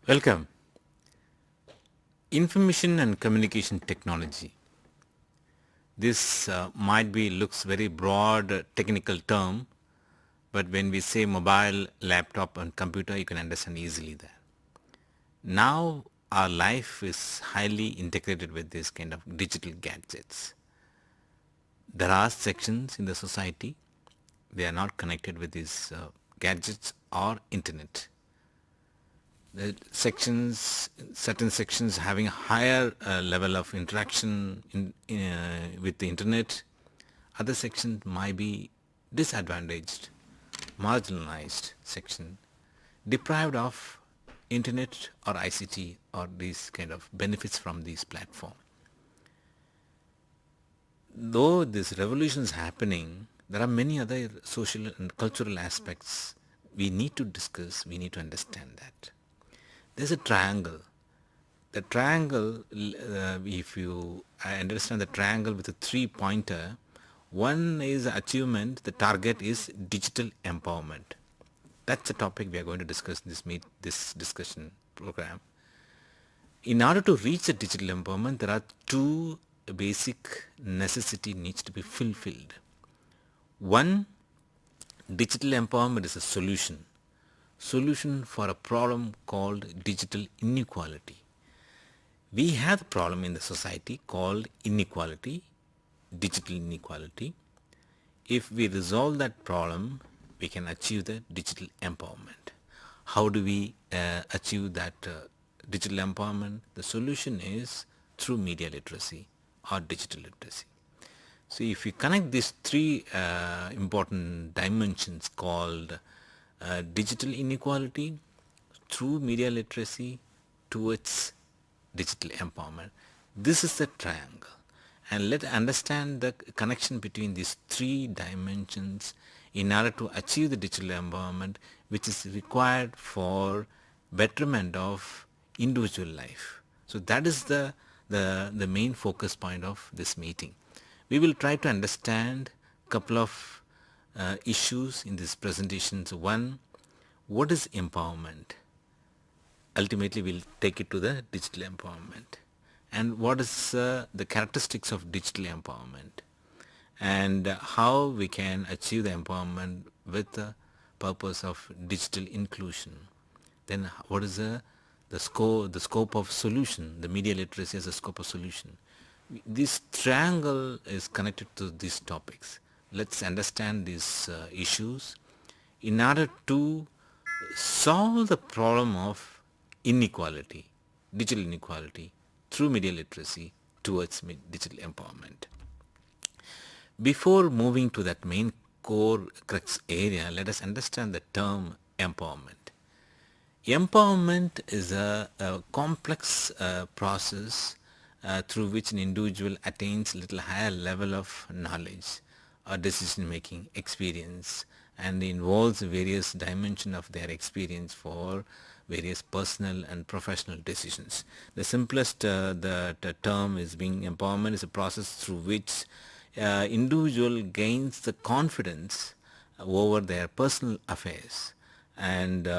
Welcome. Information and communication technology. This might be looks very broad technical term, but when we say mobile, laptop and computer, you can understand easily that. Now our life is highly integrated with this kind of digital gadgets. There are sections in the society, they are not connected with these gadgets or internet. The sections, certain sections having a higher level of interaction with the internet, other sections might be disadvantaged, marginalized section, deprived of internet or ICT or these kind of benefits from these platform. Though this revolution is happening, there are many other social and cultural aspects we need to discuss, we need to understand that. There's a triangle. The triangle, if you understand the triangle with a three-pointer, one is achievement, the target is digital empowerment. That's the topic we are going to discuss in this discussion program. In order to reach the digital empowerment, there are two basic necessity needs to be fulfilled. One, digital empowerment is a solution for a problem called digital inequality. We have a problem in the society called inequality, digital inequality. If we resolve that problem, we can achieve the digital empowerment. How do we achieve that digital empowerment? The solution is through media literacy or digital literacy. So if we connect these three important dimensions called digital inequality through media literacy towards digital empowerment, this is the triangle. And let's understand the connection between these three dimensions in order to achieve the digital empowerment, which is required for betterment of individual life. So that is the main focus point of this meeting. We will try to understand a couple of issues in this presentation. So one, what is empowerment? Ultimately, we'll take it to the digital empowerment. And what is the characteristics of digital empowerment? And how we can achieve the empowerment with the purpose of digital inclusion. Then what is the scope of solution? The media literacy as a scope of solution. This triangle is connected to these topics. Let's understand these issues in order to solve the problem of inequality, digital inequality through media literacy towards digital empowerment. Before moving to that main core crux area, let us understand the term empowerment. Empowerment is a complex process through which an individual attains a little higher level of knowledge or decision making experience, and involves various dimensions of their experience for various personal and professional decisions. The simplest the term is being empowerment is a process through which individual gains the confidence over their personal affairs, and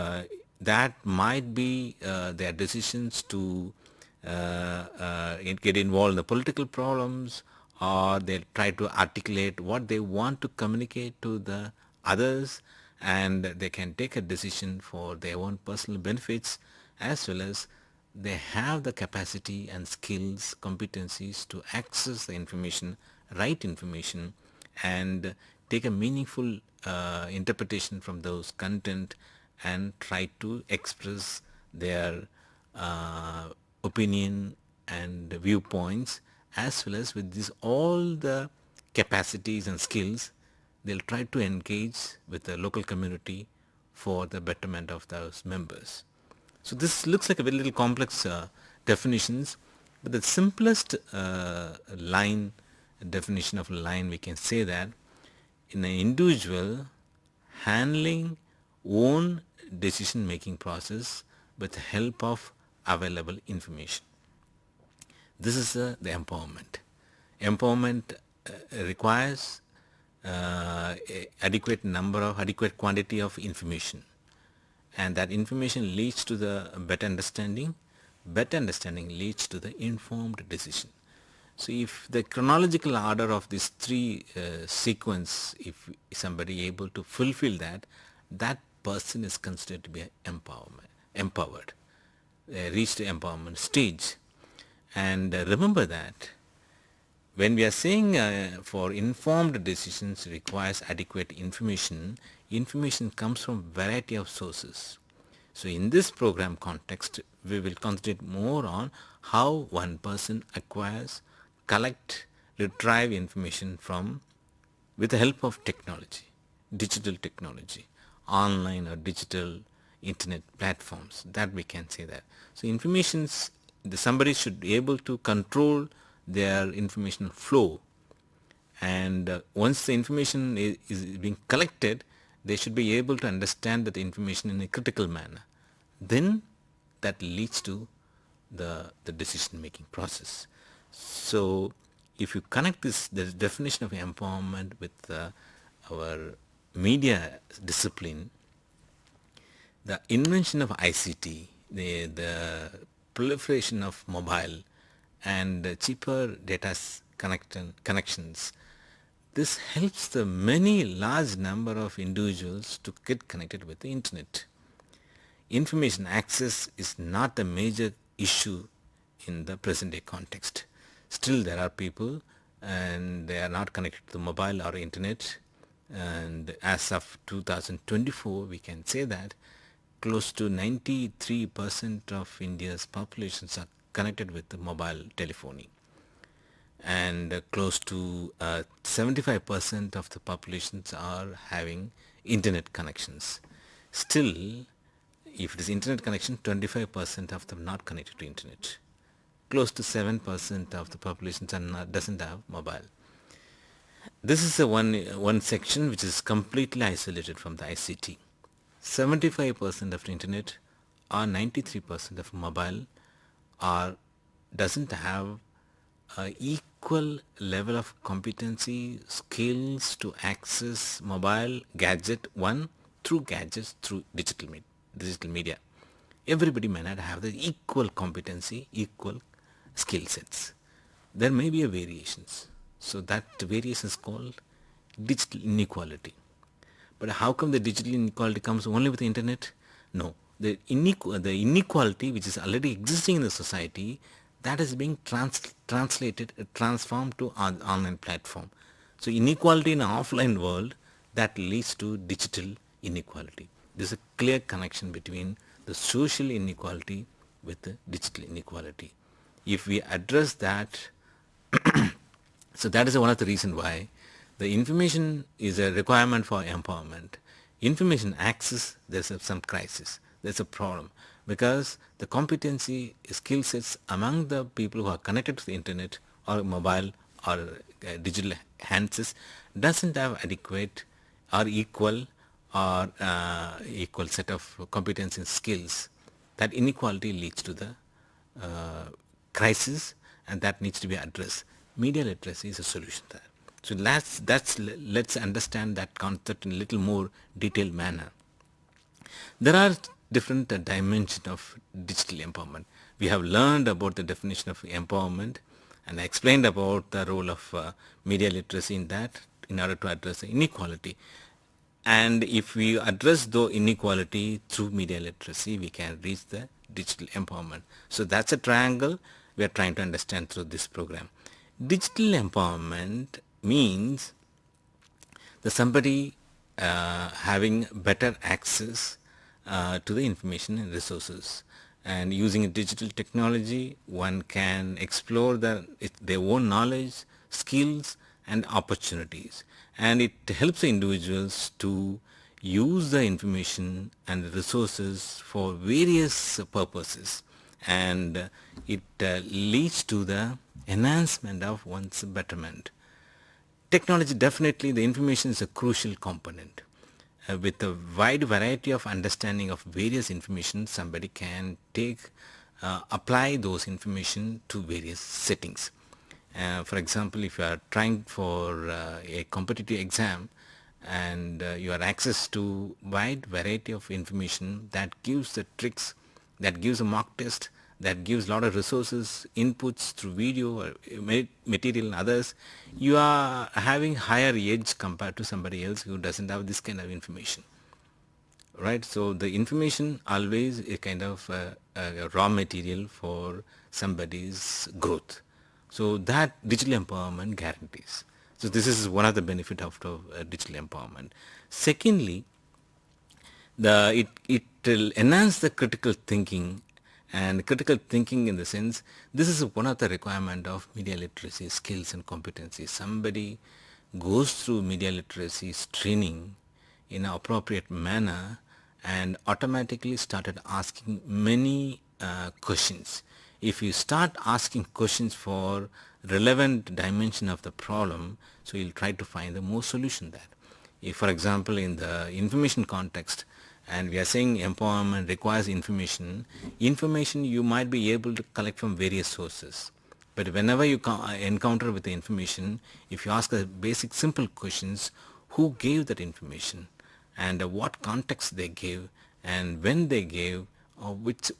that might be their decisions to get involved in the political problems, or they try to articulate what they want to communicate to the others, and they can take a decision for their own personal benefits, as well as they have the capacity and skills, competencies to access the information, right information, and take a meaningful interpretation from those content and try to express their opinion and viewpoints, as well as with this all the capacities and skills, they'll try to engage with the local community for the betterment of those members. So this looks like a very little complex definitions, but the simplest definition of line, we can say that in an individual handling own decision making process with the help of available information. This is the empowerment. Empowerment requires adequate quantity of information, and that information leads to the better understanding. Better understanding leads to the informed decision. So if the chronological order of these three sequence, if somebody able to fulfill that, that person is considered to be empowered, reached the empowerment stage. And remember that when we are saying for informed decisions requires adequate information, information comes from variety of sources. So in this program context, we will concentrate more on how one person acquires, collect, retrieve information from with the help of technology, digital technology, online or digital internet platforms, that we can say that. So informations, somebody should be able to control their information flow, and once the information is being collected, they should be able to understand that information in a critical manner. Then that leads to the decision making process. So if you connect the definition of empowerment with our media discipline, the invention of ICT, the proliferation of mobile and cheaper data connections, this helps the many large number of individuals to get connected with the internet. Information access is not a major issue in the present day context. Still there are people and they are not connected to the mobile or internet, and as of 2024 we can say that close to 93% of India's populations are connected with the mobile telephony, and close to 75% of the populations are having internet connections. Still, if it is internet connection, 25% of them not connected to internet. Close to 7% of the populations doesn't have mobile. This is one section which is completely isolated from the ICT. 75% of the internet or 93% of mobile doesn't have a equal level of competency, skills to access mobile gadget one through gadgets through digital media. Everybody may not have the equal competency, equal skill sets. There may be a variations. So that variation is called digital inequality. But how come the digital inequality comes only with the internet? No. The inequality which is already existing in the society, that is being transformed to an online platform. So inequality in an offline world, that leads to digital inequality. There's a clear connection between the social inequality with the digital inequality. If we address that, so that is one of the reasons why the information is a requirement for empowerment. Information access, there's some crisis, there's a problem, because the competency, skill sets among the people who are connected to the internet or mobile or digital handsets doesn't have adequate or equal set of competency and skills. That inequality leads to the crisis, and that needs to be addressed. Media literacy is a solution to that. So let's understand that concept in a little more detailed manner. There are different dimensions of digital empowerment. We have learned about the definition of empowerment, and I explained about the role of media literacy in that in order to address the inequality. And if we address the inequality through media literacy, we can reach the digital empowerment. So that's a triangle we are trying to understand through this program. Digital empowerment means the somebody having better access to the information and resources, and using digital technology one can explore their own knowledge, skills and opportunities, and it helps the individuals to use the information and resources for various purposes, and it leads to the enhancement of one's betterment. Technology, definitely the information is a crucial component. With a wide variety of understanding of various information, somebody can apply those information to various settings. For example, if you are trying for a competitive exam, and you have access to wide variety of information that gives the tricks, that gives a mock test, that gives a lot of resources, inputs through video or material and others, you are having higher edge compared to somebody else who doesn't have this kind of information. Right, so the information always a kind of a raw material for somebody's growth. So that digital empowerment guarantees. So this is one of the benefit of digital empowerment. Secondly, it will enhance the critical thinking, and critical thinking in the sense, this is one of the requirement of media literacy skills and competencies. Somebody goes through media literacy training in an appropriate manner and automatically started asking many questions. If you start asking questions for relevant dimension of the problem, so you'll try to find the most solution there. If, for example, in the information context, and we are saying empowerment requires information, information you might be able to collect from various sources. But whenever you encounter with the information, if you ask the basic simple questions, who gave that information and what context they gave and when they gave, or which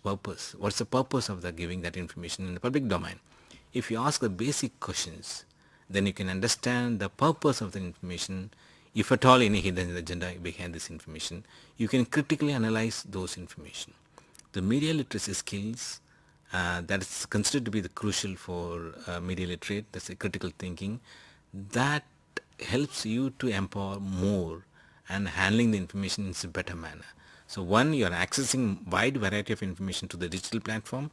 purpose, what's the purpose of the giving that information in the public domain. If you ask the basic questions, then you can understand the purpose of the information. If at all any hidden agenda behind this information, you can critically analyze those information. The media literacy skills that is considered to be the crucial for media literate, that's a critical thinking, that helps you to empower more and handling the information in a better manner. So one, you are accessing wide variety of information to the digital platform.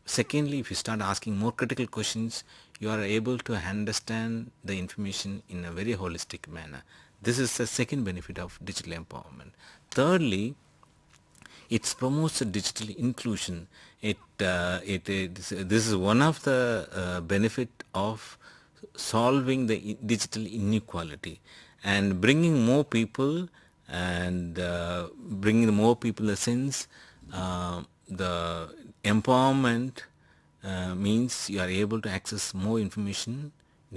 Secondly, if you start asking more critical questions, you are able to understand the information in a very holistic manner. This is the second benefit of digital empowerment. Thirdly, it promotes a digital inclusion. This is one of the benefit of solving the digital inequality and bringing more people, and bringing more people in the sense, the empowerment means you are able to access more information.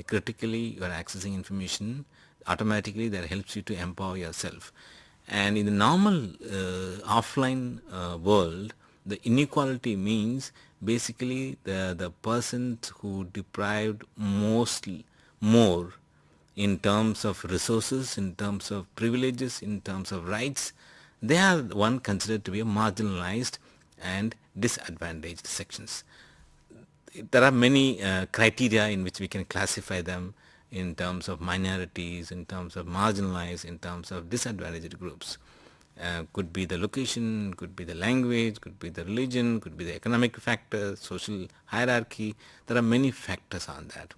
Critically, you are accessing information automatically, that helps you to empower yourself. And in the normal offline world, the inequality means basically the persons who deprived more in terms of resources, in terms of privileges, in terms of rights, they are one considered to be a marginalized and disadvantaged sections. There are many criteria in which we can classify them in terms of minorities, in terms of marginalized, in terms of disadvantaged groups. Could be the location, could be the language, could be the religion, could be the economic factors, social hierarchy. There are many factors on that.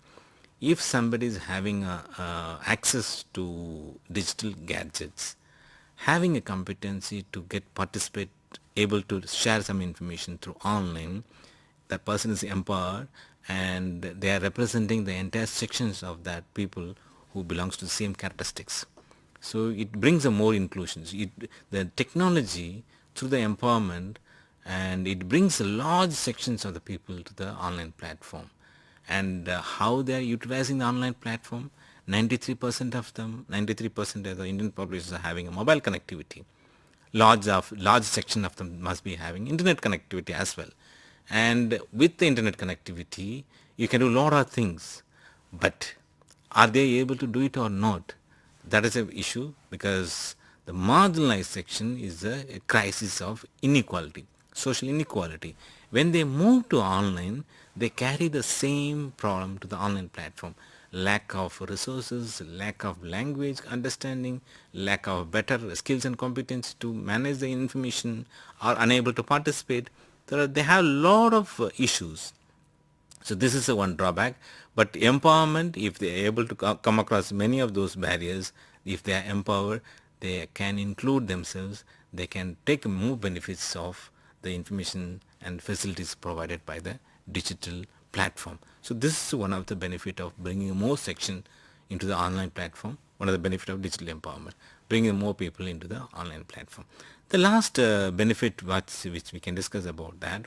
If somebody is having access to digital gadgets, having a competency to get participate, able to share some information through online, that person is empowered, and they are representing the entire sections of that people who belongs to the same characteristics. So it brings a more inclusions. The technology through the empowerment, and it brings a large sections of the people to the online platform. And how they are utilizing the online platform, 93% of them, 93% of the Indian population are having a mobile connectivity. Large section of them must be having internet connectivity as well. And with the internet connectivity, you can do a lot of things. But are they able to do it or not? That is an issue, because the marginalized section is a crisis of inequality, social inequality. When they move to online, they carry the same problem to the online platform. Lack of resources, lack of language understanding, lack of better skills and competence to manage the information, are unable to participate. They have a lot of issues. So this is the one drawback. But empowerment, if they are able to come across many of those barriers, if they are empowered, they can include themselves, they can take more benefits of the information and facilities provided by the digital platform. So this is one of the benefit of bringing more section into the online platform, one of the benefit of digital empowerment, bringing more people into the online platform. The last benefit which we can discuss about that,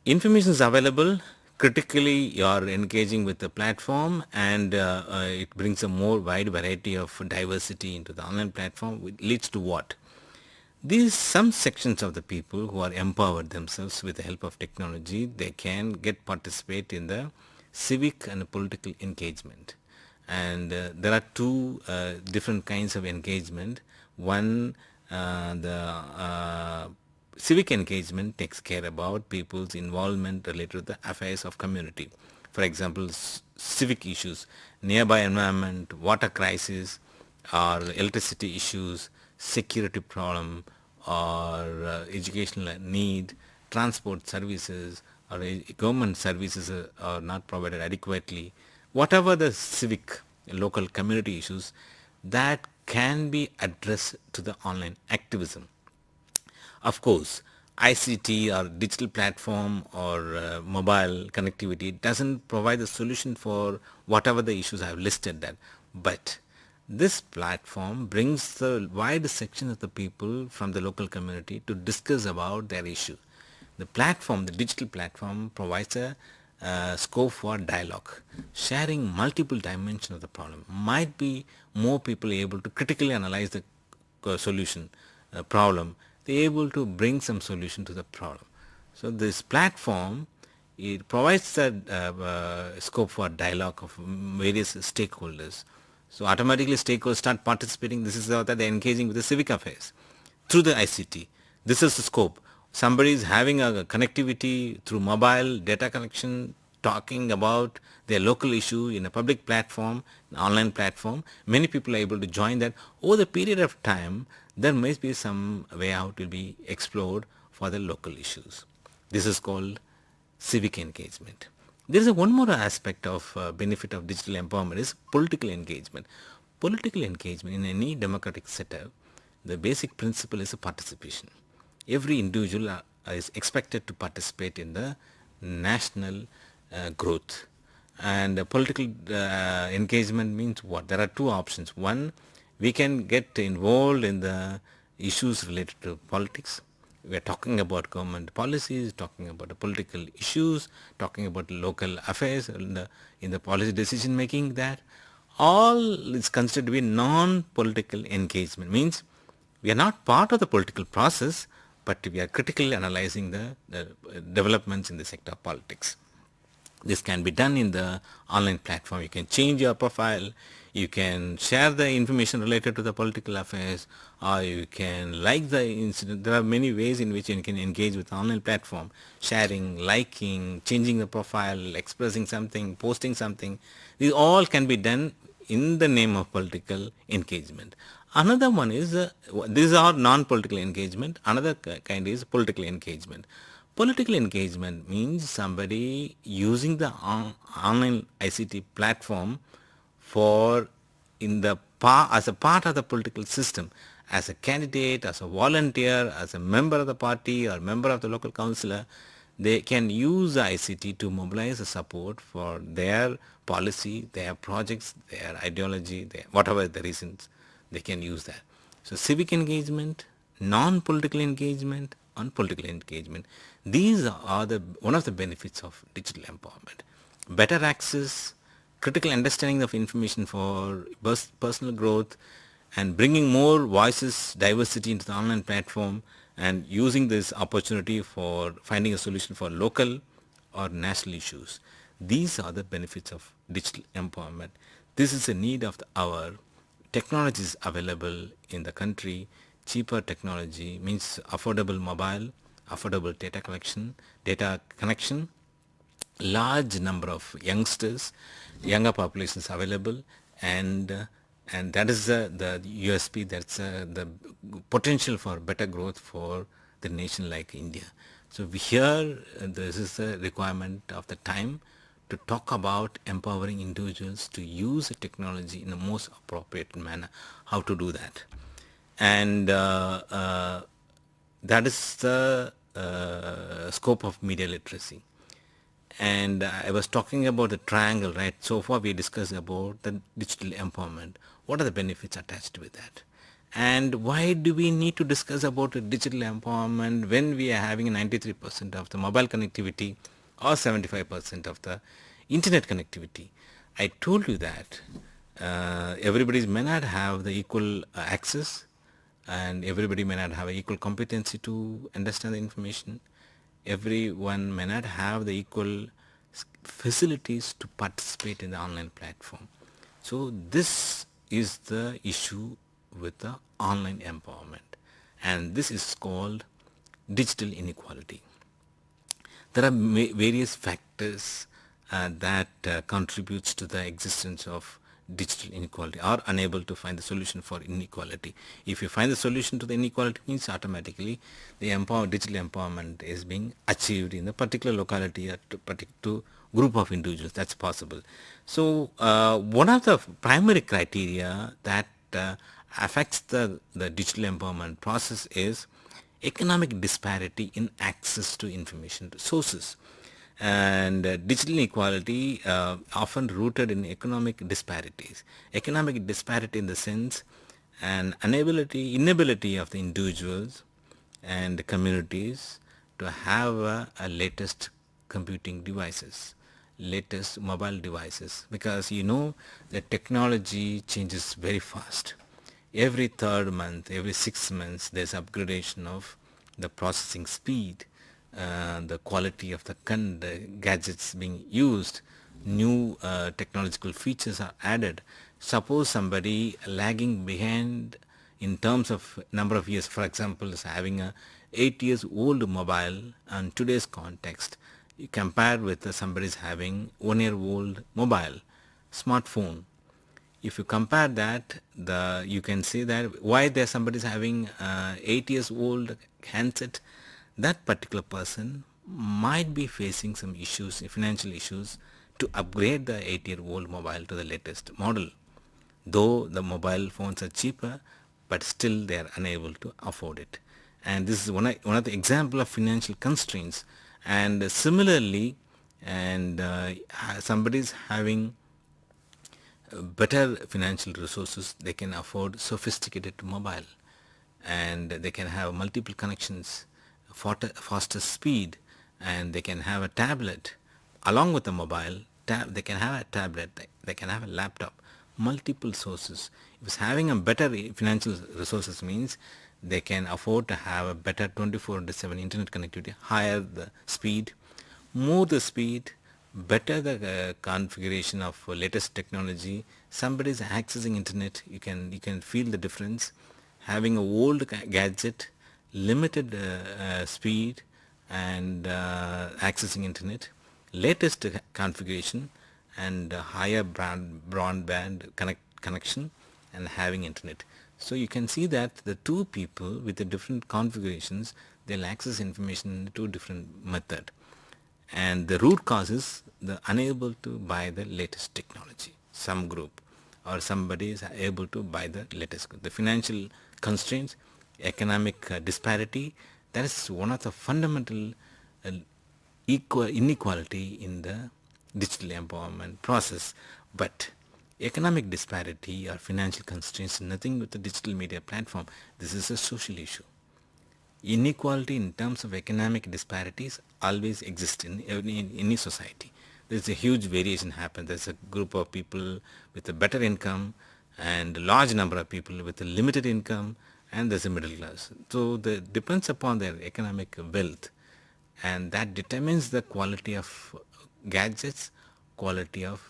information is available critically you are engaging with the platform, and it brings a more wide variety of diversity into the online platform, which leads to what? These some sections of the people who are empowered themselves with the help of technology, they can get participate in the civic and political engagement. And there are two different kinds of engagement. One, the civic engagement takes care about people's involvement related to the affairs of community. For example, civic issues, nearby environment, water crisis, or electricity issues, security problem, or educational need, transport services, or government services are not provided adequately. Whatever the civic local community issues that can be addressed to the online activism. Of course, ICT or digital platform or mobile connectivity doesn't provide the solution for whatever the issues I have listed that. But this platform brings the wide section of the people from the local community to discuss about their issue. The platform, the digital platform, provides a scope for dialogue, sharing multiple dimensions of the problem. Might be more people able to critically analyze the solution problem. They're able to bring some solution to the problem. So this platform, it provides a scope for dialogue of various stakeholders. So automatically stakeholders start participating. This is how they're engaging with the civic affairs through the ICT. This is the scope. Somebody is having a connectivity through mobile data connection, talking about their local issue in a public platform, an online platform. Many people are able to join that. Over the period of time, there must be some way out will be explored for the local issues. This is called civic engagement. There is one more aspect of benefit of digital empowerment is political engagement. Political engagement in any democratic setup, the basic principle is a participation. Every individual is expected to participate in the national growth. And political engagement means what? There are two options. One, we can get involved in the issues related to politics. We are talking about government policies, talking about the political issues, talking about local affairs in the policy decision making. That all is considered to be non-political engagement. Means we are not part of the political process, but we are critically analyzing the developments in the sector of politics. This can be done in the online platform. You can change your profile, you can share the information related to the political affairs, or you can like the incident. There are many ways in which you can engage with the online platform. Sharing, liking, changing the profile, expressing something, posting something. These all can be done in the name of political engagement. Another one is, these are non-political engagement. Another kind is political engagement. Political engagement means somebody using the online ICT platform for as a part of the political system, as a candidate, as a volunteer, as a member of the party or member of the local councillor. They can use the ICT to mobilize the support for their policy, their projects, their ideology, whatever the reasons, they can use that. So civic engagement, non-political engagement, and political engagement. These are one of the benefits of digital empowerment. Better access, critical understanding of information for personal growth, and bringing more voices, diversity into the online platform, and using this opportunity for finding a solution for local or national issues. These are the benefits of digital empowerment. This is a need of the hour. Technology is available in the country. Cheaper technology means affordable mobile, affordable data connection, large number of youngsters, younger populations available, and that is the USP. That's the potential for better growth for the nation like India. So here, this is the requirement of the time to talk about empowering individuals to use the technology in the most appropriate manner. How to do that, and that is the scope of media literacy. And I was talking about the triangle, right? So far we discussed about the digital empowerment. What are the benefits attached with that? And why do we need to discuss about digital empowerment when we are having 93% of the mobile connectivity or 75% of the internet connectivity. I told you that everybody may not have the equal access, and everybody may not have equal competency to understand the information. Everyone may not have the equal facilities to participate in the online platform. So this is the issue with the online empowerment, and this is called digital inequality. There are various factors that contributes to the existence of digital inequality, or unable to find the solution for inequality. If you find the solution to the inequality, means automatically the digital empowerment is being achieved in a particular locality or to group of individuals. That's possible. So one of the primary criteria that affects the digital empowerment process is economic disparity in access to information sources. And digital inequality often rooted in economic disparities. Economic disparity in the sense an inability of the individuals and communities to have a latest computing devices, latest mobile devices, because you know the technology changes very fast. Every third month, every 6 months, there's upgradation of the processing speed, the quality of the gadgets being used, new technological features are added. Suppose somebody lagging behind in terms of number of years, for example, is having a 8 years old mobile on today's context, you compare with somebody is having 1 year old mobile smartphone. If you compare that, you can see that why there somebody is having 8 years old handset, that particular person might be facing some issues, financial issues, to upgrade the 8-year-old mobile to the latest model. Though the mobile phones are cheaper, but still they are unable to afford it. And this is one of the example of financial constraints. And similarly, and somebody is having better financial resources, they can afford sophisticated mobile, and they can have multiple connections, faster speed, and they can have a tablet along with the mobile. They can have a tablet, they can have a laptop, multiple sources. If it's having a better financial resources, means they can afford to have a better 24/7 internet connectivity, higher the speed, more the speed, better the configuration of latest technology. Somebody is accessing internet, you can feel the difference. Having a old gadget, limited speed, and accessing internet, latest configuration, and higher broadband connection, and having internet. So you can see that the two people with the different configurations, they'll access information in two different method. And the root cause is the unable to buy the latest technology. Some group or somebody is able to buy the latest. The financial constraints, economic disparity, that is one of the fundamental inequality in the digital empowerment process. But economic disparity or financial constraints, nothing with the digital media platform. This is a social issue. Inequality in terms of economic disparities always exist in any society. There's a huge variation happen. There's a group of people with a better income and a large number of people with a limited income, and there's a middle class. So it depends upon their economic wealth, and that determines the quality of gadgets, quality of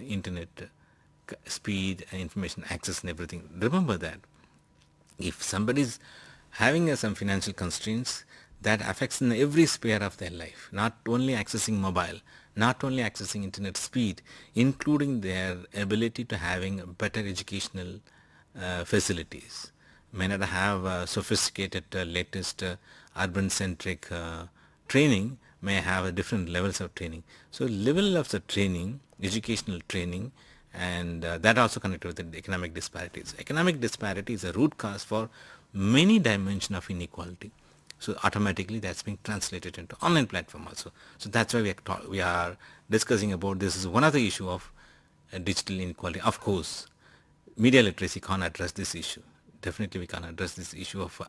internet speed, information access, and everything. Remember that if somebody is having some financial constraints, that affects in every sphere of their life, not only accessing mobile, not only accessing internet speed, including their ability to having better educational facilities. May not have sophisticated latest urban centric training, may have different levels of training. So level of the training, educational training, and that also connected with the economic disparities. Economic disparity is a root cause for many dimensions of inequality. So automatically that's being translated into online platform also. So that's why we are discussing about this. Is one of the issue of digital inequality. Of course, media literacy can't address this issue. Definitely we can't address this issue of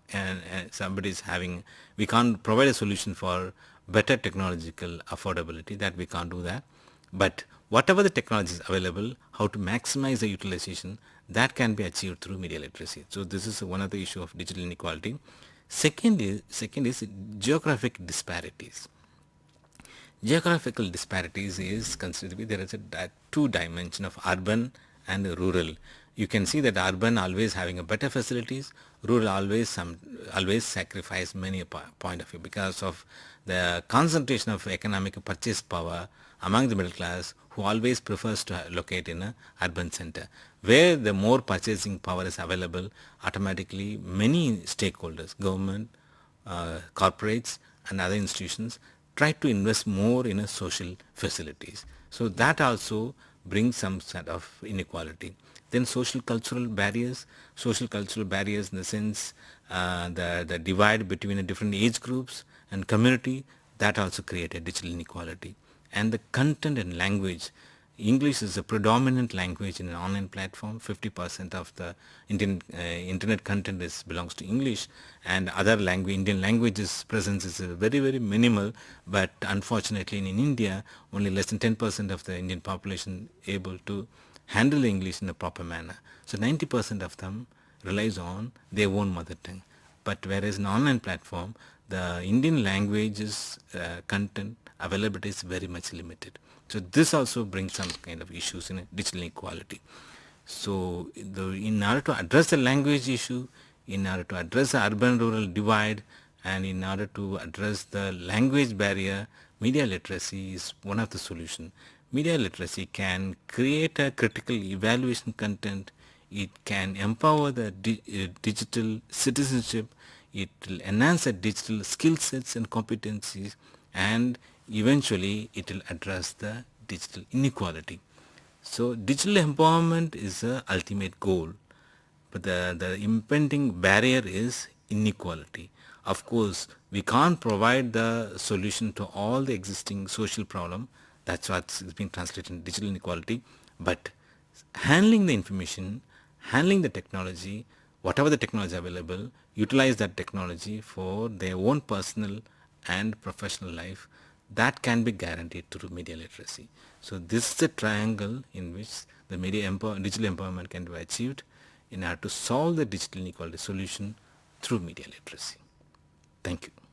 somebody is having, we can't provide a solution for better technological affordability, that we can't do that. But whatever the technology is available, how to maximize the utilization, that can be achieved through media literacy. So this is one of the issue of digital inequality. Second is geographic disparities. Geographical disparities is considered to be there is a two dimension of urban and rural. You can see that urban always having a better facilities, rural always sacrifice many a point of view because of the concentration of economic purchase power among the middle class, who always prefers to locate in a urban center where the more purchasing power is available. Automatically many stakeholders, government, corporates and other institutions try to invest more in a social facilities. So that also brings some sort of inequality. Then social cultural barriers in the sense the divide between the different age groups and community, that also created digital inequality. And the content and language, English is a predominant language in an online platform. 50% of the internet content belongs to English, and other Indian languages presence is very, very minimal. But unfortunately in India, only less than 10% of the Indian population able to handle English in a proper manner. So 90% of them relies on their own mother tongue. But whereas in online platform, the Indian languages content availability is very much limited. So this also brings some kind of issues in digital inequality. So in order to address the language issue, in order to address the urban-rural divide, and in order to address the language barrier, media literacy is one of the solutions. Media literacy can create a critical evaluation content. It can empower the digital citizenship. It will enhance the digital skill sets and competencies, and eventually it will address the digital inequality. So digital empowerment is the ultimate goal, but the impending barrier is inequality. Of course, we can't provide the solution to all the existing social problem. That's what's being translated in digital inequality. But handling the information, handling the technology, whatever the technology available, utilize that technology for their own personal and professional life, that can be guaranteed through media literacy. So this is the triangle in which the digital empowerment can be achieved in order to solve the digital inequality solution through media literacy. Thank you.